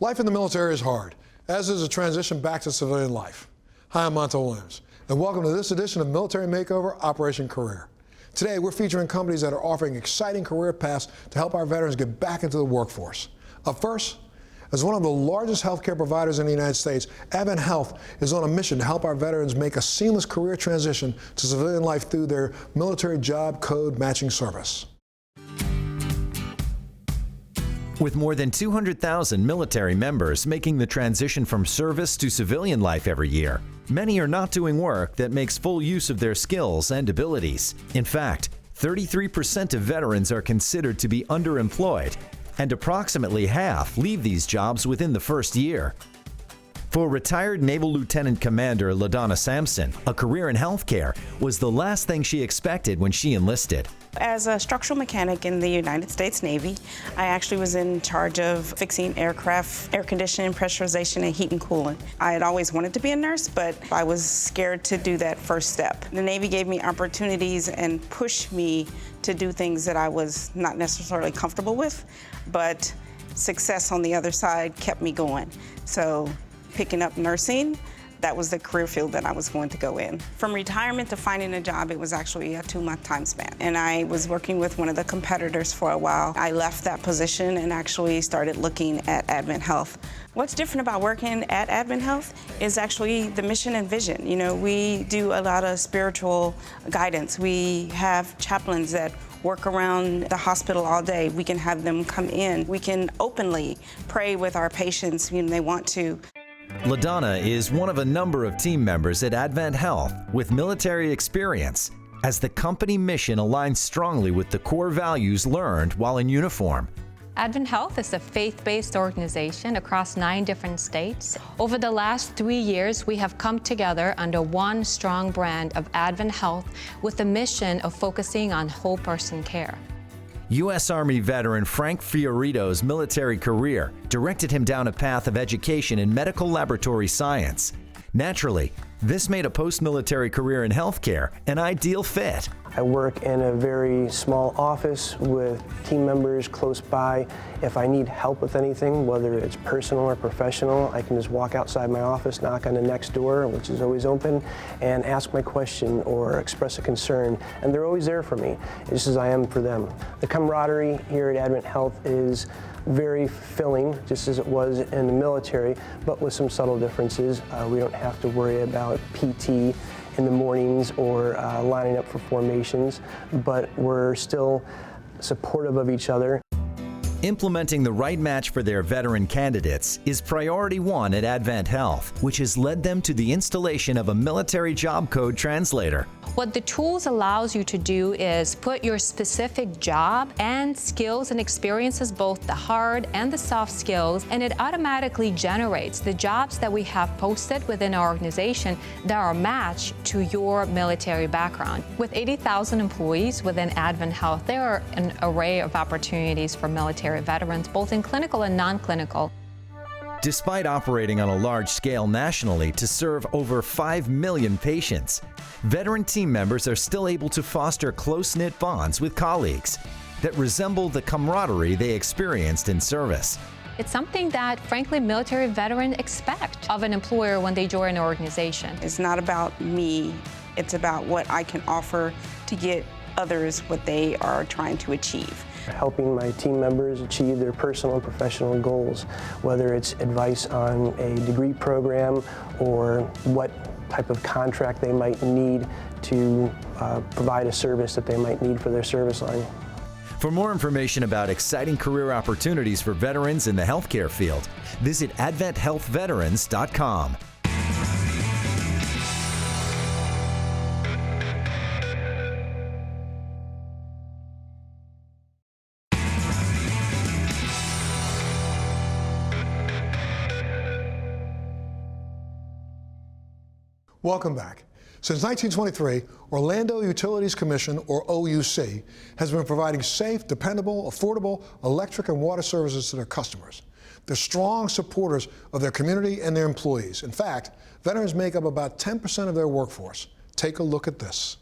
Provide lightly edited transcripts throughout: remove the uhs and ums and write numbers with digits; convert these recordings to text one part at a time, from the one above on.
Life in the military is hard, as is a transition back to civilian life. Hi, I'm Montel Williams, and welcome to this edition of Military Makeover Operation Career. Today, we're featuring companies that are offering exciting career paths to help our veterans get back into the workforce. Up first, as one of the largest healthcare providers in the United States, Advent Health is on a mission to help our veterans make a seamless career transition to civilian life through their military job code matching service. With more than 200,000 military members making the transition from service to civilian life every year, many are not doing work that makes full use of their skills and abilities. In fact, 33% of veterans are considered to be underemployed, and approximately half leave these jobs within the first year. For retired Naval Lieutenant Commander LaDonna Sampson, a career in healthcare was the last thing she expected when she enlisted. As a structural mechanic in the United States Navy, I actually was in charge of fixing aircraft, air conditioning, pressurization, and heat and cooling. I had always wanted to be a nurse, but I was scared to do that first step. The Navy gave me opportunities and pushed me to do things that I was not necessarily comfortable with, but success on the other side kept me going. So picking up nursing, that was the career field that I was going to go in. From retirement to finding a job, it was actually a 2-month time span. And I was working with one of the competitors for a while. I left that position and actually started looking at Advent Health. What's different about working at Advent Health is actually the mission and vision. You know, we do a lot of spiritual guidance. We have chaplains that work around the hospital all day. We can have them come in. We can openly pray with our patients when they want to. LaDonna is one of a number of team members at Advent Health with military experience, as the company mission aligns strongly with the core values learned while in uniform. Advent Health is a faith-based organization across 9 different states. Over the last 3 years, we have come together under one strong brand of Advent Health with the mission of focusing on whole person care. U.S. Army veteran Frank Fiorito's military career directed him down a path of education in medical laboratory science. Naturally, this made a post-military career in healthcare an ideal fit. I work in a very small office with team members close by. If I need help with anything, whether it's personal or professional, I can just walk outside my office, knock on the next door, which is always open, and ask my question or express a concern, and they're always there for me, just as I am for them. The camaraderie here at Advent Health is very fulfilling, just as it was in the military, but with some subtle differences. We don't have to worry about PT in the mornings or lining up for formations, but we're still supportive of each other. Implementing the right match for their veteran candidates is priority one at Advent Health, which has led them to the installation of a military job code translator. What the tools allows you to do is put your specific job and skills and experiences, both the hard and the soft skills, and it automatically generates the jobs that we have posted within our organization that are matched to your military background. With 80,000 employees within Advent Health, there are an array of opportunities for military veterans, both in clinical and non-clinical. Despite operating on a large scale nationally to serve over 5 million patients, veteran team members are still able to foster close-knit bonds with colleagues that resemble the camaraderie they experienced in service. It's something that, frankly, military veterans expect of an employer when they join an organization. It's not about me, it's about what I can offer to get others what they are trying to achieve. Helping my team members achieve their personal and professional goals, whether it's advice on a degree program or what type of contract they might need to provide a service that they might need for their service line. For more information about exciting career opportunities for veterans in the healthcare field, visit adventhealthveterans.com. Welcome back. Since 1923, Orlando Utilities Commission, or OUC, has been providing safe, dependable, affordable electric and water services to their customers. They're strong supporters of their community and their employees. In fact, veterans make up about 10% of their workforce. Take a look at this.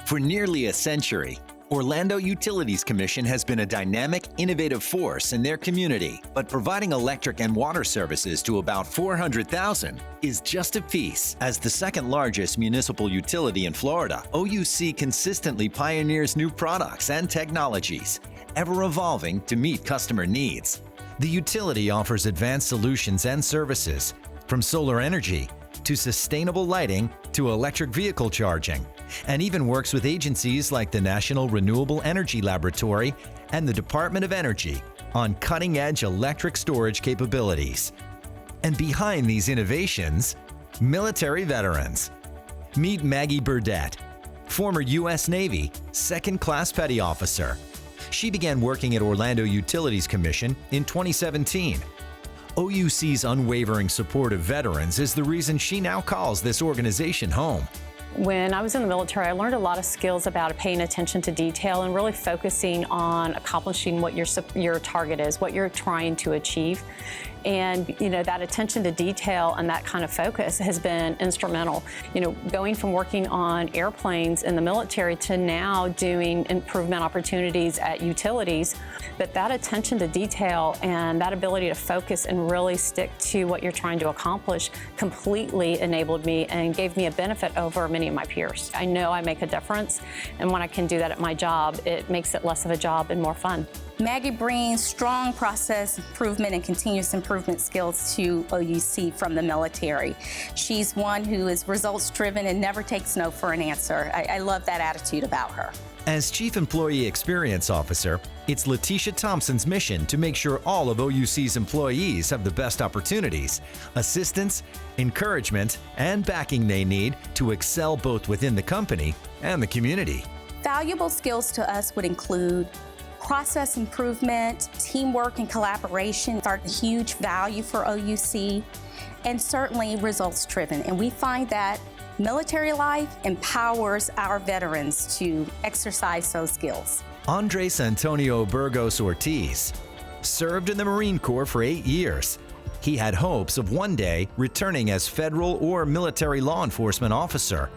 For nearly a century, Orlando Utilities Commission has been a dynamic, innovative force in their community, but providing electric and water services to about 400,000 is just a piece. As the second largest municipal utility in Florida, OUC consistently pioneers new products and technologies, ever evolving to meet customer needs. The utility offers advanced solutions and services, from solar energy to sustainable lighting to electric vehicle charging, and even works with agencies like the National Renewable Energy Laboratory and the Department of Energy on cutting-edge electric storage capabilities. And behind these innovations, military veterans. Meet Maggie Burdett, former U.S. Navy second-class petty officer. She began working at Orlando Utilities Commission in 2017. OUC's unwavering support of veterans is the reason she now calls this organization home. When I was in the military, I learned a lot of skills about paying attention to detail and really focusing on accomplishing what your target is, what you're trying to achieve. And, that attention to detail and that kind of focus has been instrumental. Going from working on airplanes in the military to now doing improvement opportunities at utilities, but that attention to detail and that ability to focus and really stick to what you're trying to accomplish completely enabled me and gave me a benefit over many of my peers. I know I make a difference, and when I can do that at my job, it makes it less of a job and more fun. Maggie brings strong process improvement and continuous improvement skills to OUC from the military. She's one who is results-driven and never takes no for an answer. I love that attitude about her. As Chief Employee Experience Officer, it's Letitia Thompson's mission to make sure all of OUC's employees have the best opportunities, assistance, encouragement, and backing they need to excel both within the company and the community. Valuable skills to us would include process improvement, teamwork and collaboration are a huge value for OUC, and certainly results-driven. And we find that military life empowers our veterans to exercise those skills. Andres Antonio Burgos Ortiz served in the Marine Corps for 8 years. He had hopes of one day returning as federal or military law enforcement officer,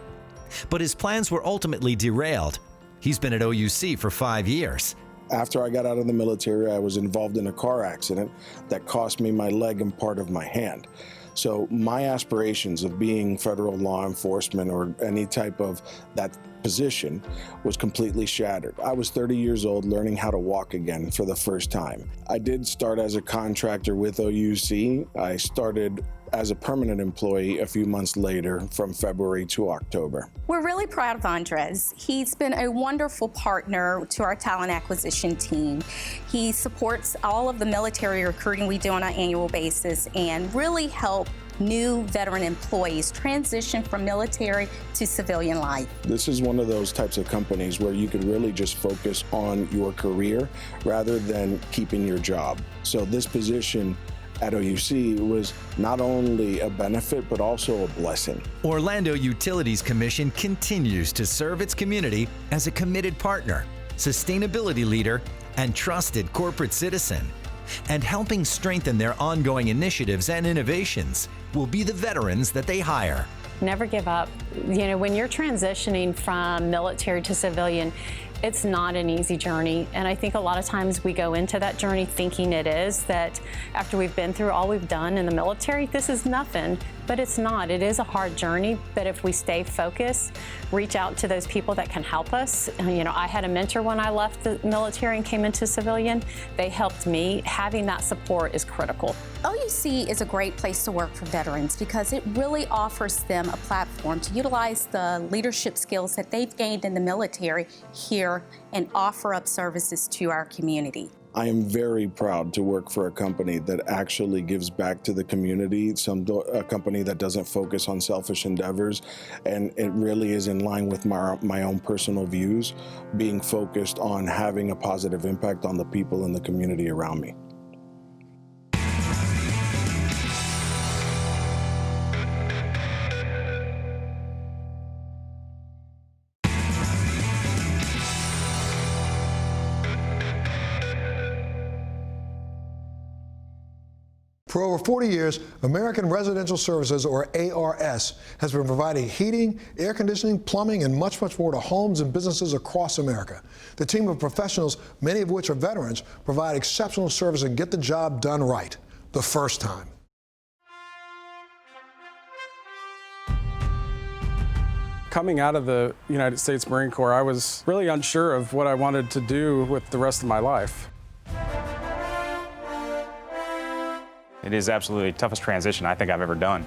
but his plans were ultimately derailed. He's been at OUC for 5 years. After I got out of the military, I was involved in a car accident that cost me my leg and part of my hand. So my aspirations of being federal law enforcement or any type of that position was completely shattered. I was 30 years old learning how to walk again for the first time. I did start as a contractor with OUC. I started as a permanent employee a few months later from February to October. We're really proud of Andres. He's been a wonderful partner to our talent acquisition team. He supports all of the military recruiting we do on an annual basis and really help new veteran employees transition from military to civilian life. This is one of those types of companies where you can really just focus on your career rather than keeping your job. So this position at OUC was not only a benefit, but also a blessing. Orlando Utilities Commission continues to serve its community as a committed partner, sustainability leader, and trusted corporate citizen. And helping strengthen their ongoing initiatives and innovations will be the veterans that they hire. Never give up. When you're transitioning from military to civilian, it's not an easy journey. And I think a lot of times we go into that journey thinking it is, that after we've been through all we've done in the military, this is nothing. But it's not. It is a hard journey. But if we stay focused, reach out to those people that can help us. I had a mentor when I left the military and came into civilian. They helped me. Having that support is critical. OUC is a great place to work for veterans because it really offers them a platform to utilize the leadership skills that they've gained in the military here and offer up services to our community. I am very proud to work for a company that actually gives back to the community, a company that doesn't focus on selfish endeavors, and it really is in line with my own personal views, being focused on having a positive impact on the people in the community around me. For over 40 years, American Residential Services, or ARS, has been providing heating, air conditioning, plumbing, and much, much more to homes and businesses across America. The team of professionals, many of which are veterans, provide exceptional service and get the job done right the first time. Coming out of the United States Marine Corps, I was really unsure of what I wanted to do with the rest of my life. It is absolutely the toughest transition I think I've ever done.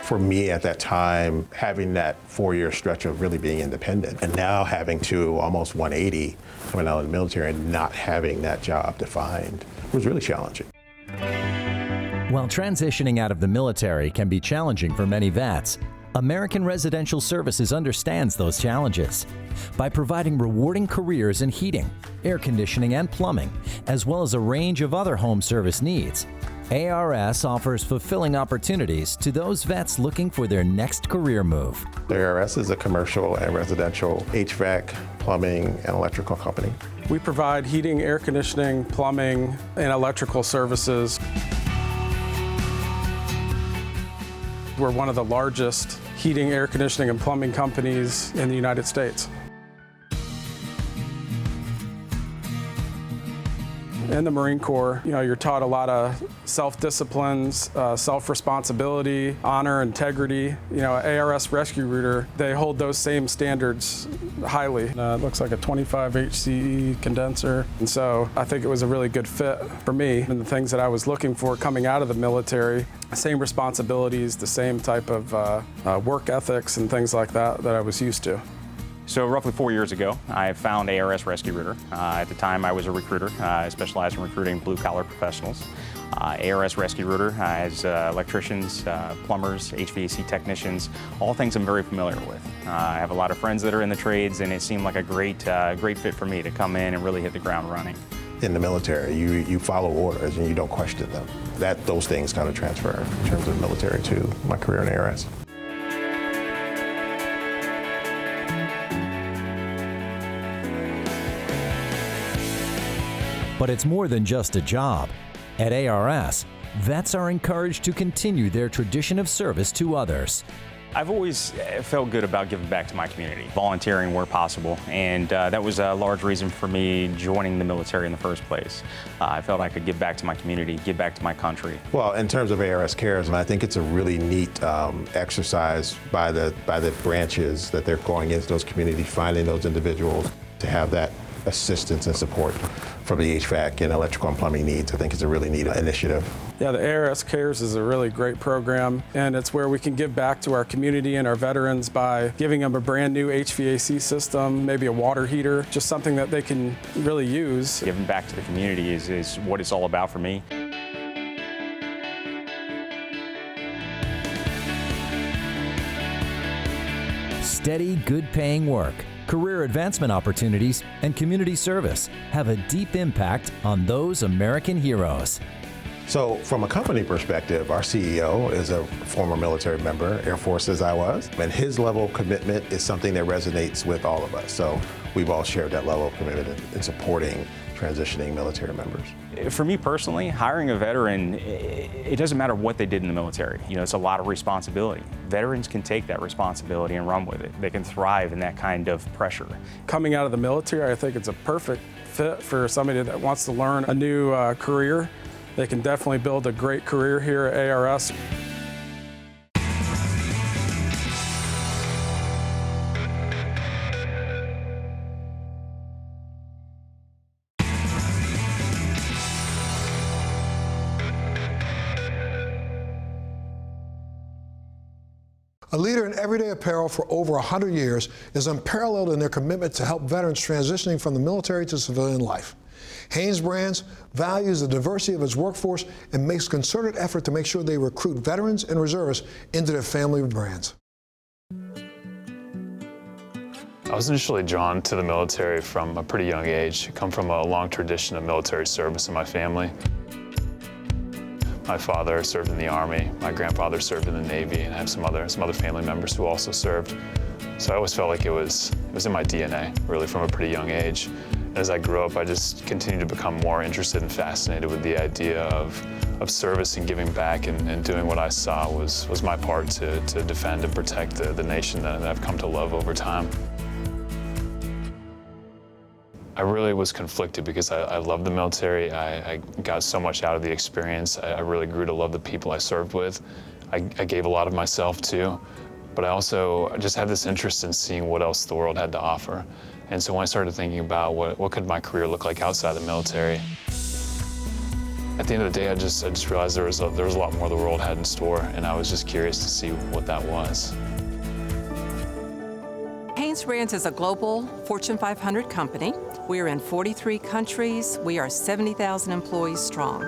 For me at that time, having that 4-year stretch of really being independent and now having to almost 180 coming out of the military and not having that job defined was really challenging. While transitioning out of the military can be challenging for many vets, American Residential Services understands those challenges. By providing rewarding careers in heating, air conditioning, and plumbing, as well as a range of other home service needs, ARS offers fulfilling opportunities to those vets looking for their next career move. ARS is a commercial and residential HVAC, plumbing, and electrical company. We provide heating, air conditioning, plumbing, and electrical services. We're one of the largest heating, air conditioning, and plumbing companies in the United States. In the Marine Corps, you're taught a lot of self-disciplines, self-responsibility, honor, integrity. ARS Rescue Rooter, they hold those same standards highly. It looks like a 25 HCE condenser, and so I think it was a really good fit for me and the things that I was looking for coming out of the military. Same responsibilities, the same type of work ethics and things like that I was used to. So roughly 4 years ago, I found ARS Rescue Rooter. At the time, I was a recruiter. I specialized in recruiting blue-collar professionals. ARS Rescue Rooter has electricians, plumbers, HVAC technicians, all things I'm very familiar with. I have a lot of friends that are in the trades, and it seemed like a great fit for me to come in and really hit the ground running. In the military, you follow orders and you don't question them. Those things kind of transfer in terms of the military to my career in ARS. But it's more than just a job. At ARS, vets are encouraged to continue their tradition of service to others. I've always felt good about giving back to my community, volunteering where possible, and that was a large reason for me joining the military in the first place. I felt I could give back to my community, give back to my country. Well, in terms of ARS Cares, I think it's a really neat exercise by the branches that they're going into those communities, finding those individuals to have that assistance and support from the HVAC and electrical and plumbing needs. I think it's a really neat initiative. Yeah, the ARS Cares is a really great program, and it's where we can give back to our community and our veterans by giving them a brand new HVAC system, maybe a water heater, just something that they can really use. Giving back to the community is what it's all about for me. Steady, good-paying work, career advancement opportunities, and community service have a deep impact on those American heroes. So from a company perspective, our CEO is a former military member, Air Force as I was, and his level of commitment is something that resonates with all of us. So we've all shared that level of commitment in supporting transitioning military members. For me personally, hiring a veteran, it doesn't matter what they did in the military. It's a lot of responsibility. Veterans can take that responsibility and run with it. They can thrive in that kind of pressure. Coming out of the military, I think it's a perfect fit for somebody that wants to learn a new career. They can definitely build a great career here at ARS. A leader in everyday apparel for over 100 years is unparalleled in their commitment to help veterans transitioning from the military to civilian life. HanesBrands values the diversity of its workforce and makes concerted effort to make sure they recruit veterans and reservists into their family of brands. I was initially drawn to the military from a pretty young age. I come from a long tradition of military service in my family. My father served in the Army, my grandfather served in the Navy, and I have some other family members who also served. So I always felt like it was in my DNA, really, from a pretty young age. And As I grew up, I just continued to become more interested and fascinated with the idea of service and giving back and doing what I saw was my part to defend and protect the nation that I've come to love over time. I really was conflicted because I love the military. I got so much out of the experience. I really grew to love the people I served with. I gave a lot of myself to, but I also just had this interest in seeing what else the world had to offer. And so when I started thinking about what could my career look like outside the military, at the end of the day, I just realized there was a lot more the world had in store, and I was just curious to see what that was. HanesBrands is a global Fortune 500 company. We are in 43 countries. We are 70,000 employees strong.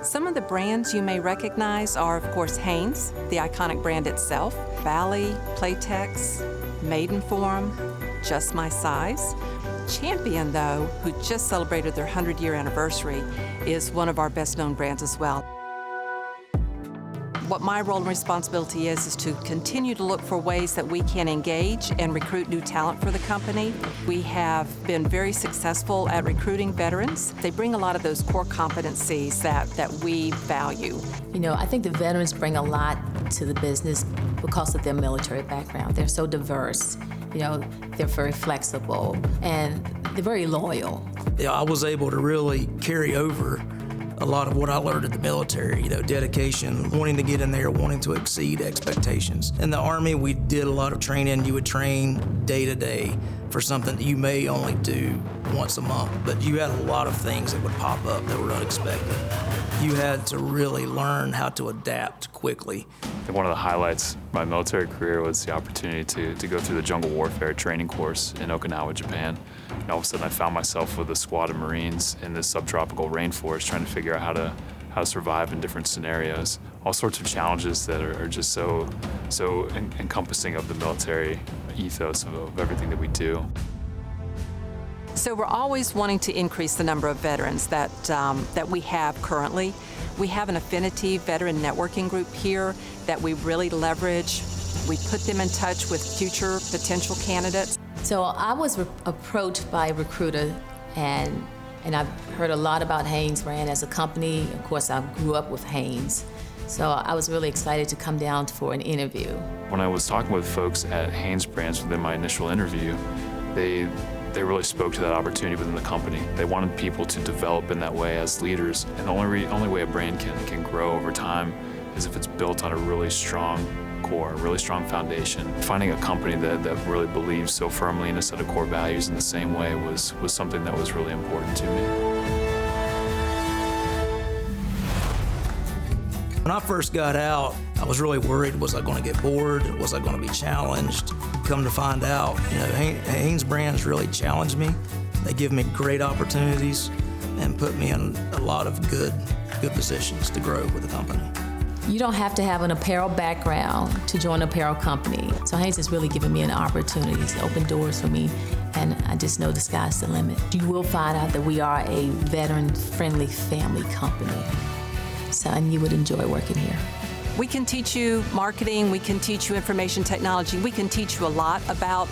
Some of the brands you may recognize are, of course, Hanes, the iconic brand itself, Valley, Playtex, Maidenform, Just My Size. Champion, though, who just celebrated their 100-year anniversary, is one of our best-known brands as well. What my role and responsibility is to continue to look for ways that we can engage and recruit new talent for the company. We have been very successful at recruiting veterans. They bring a lot of those core competencies that we value. You know, I think the veterans bring a lot to the business because of their military background. They're so diverse. You know, they're very flexible and they're very loyal. Yeah, I was able to really carry over a lot of what I learned in the military, you know, dedication, wanting to get in there, wanting to exceed expectations. In the Army, we did a lot of training. You would train day to day for something that you may only do once a month, but you had a lot of things that would pop up that were unexpected. You had to really learn how to adapt quickly. One of the highlights of my military career was the opportunity to go through the jungle warfare training course in Okinawa, Japan. And all of a sudden I found myself with a squad of Marines in this subtropical rainforest trying to figure out how to survive in different scenarios. All sorts of challenges that are just so encompassing of the military ethos of everything that we do. So we're always wanting to increase the number of veterans that we have currently. We have an affinity veteran networking group here that we really leverage. We put them in touch with future potential candidates. So I was approached by a recruiter, and I've heard a lot about HanesBrands as a company. Of course, I grew up with Hanes. So I was really excited to come down for an interview. When I was talking with folks at HanesBrands within my initial interview, they really spoke to that opportunity within the company. They wanted people to develop in that way as leaders. And the only way a brand can grow over time is if it's built on a really strong core, a really strong foundation. Finding a company that really believes so firmly in a set of core values in the same way was something that was really important to me. When I first got out, I was really worried, was I going to get bored? Was I going to be challenged? Come to find out, you know, HanesBrands really challenged me. They give me great opportunities and put me in a lot of good positions to grow with the company. You don't have to have an apparel background to join an apparel company. So Hanes has really given me an opportunity to open doors for me, and I just know the sky's the limit. You will find out that we are a veteran-friendly family company. So, and you would enjoy working here. We can teach you marketing, we can teach you information technology, we can teach you a lot about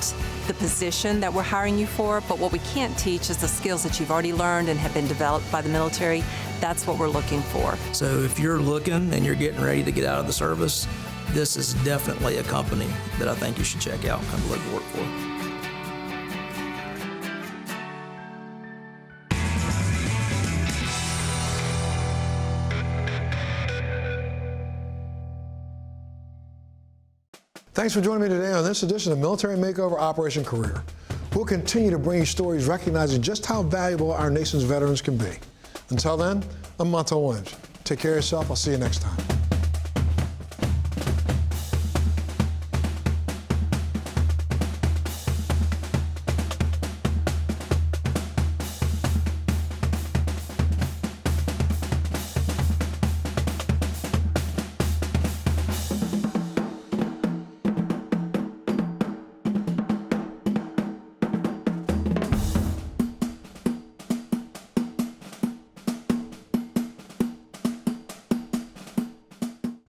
the position that we're hiring you for, but what we can't teach is the skills that you've already learned and have been developed by the military. That's what we're looking for. So if you're looking and you're getting ready to get out of the service, this is definitely a company that I think you should check out and come look to work for. Thanks for joining me today on this edition of Military Makeover Operation Career. We'll continue to bring you stories recognizing just how valuable our nation's veterans can be. Until then, I'm Montel Williams. Take care of yourself. I'll see you next time.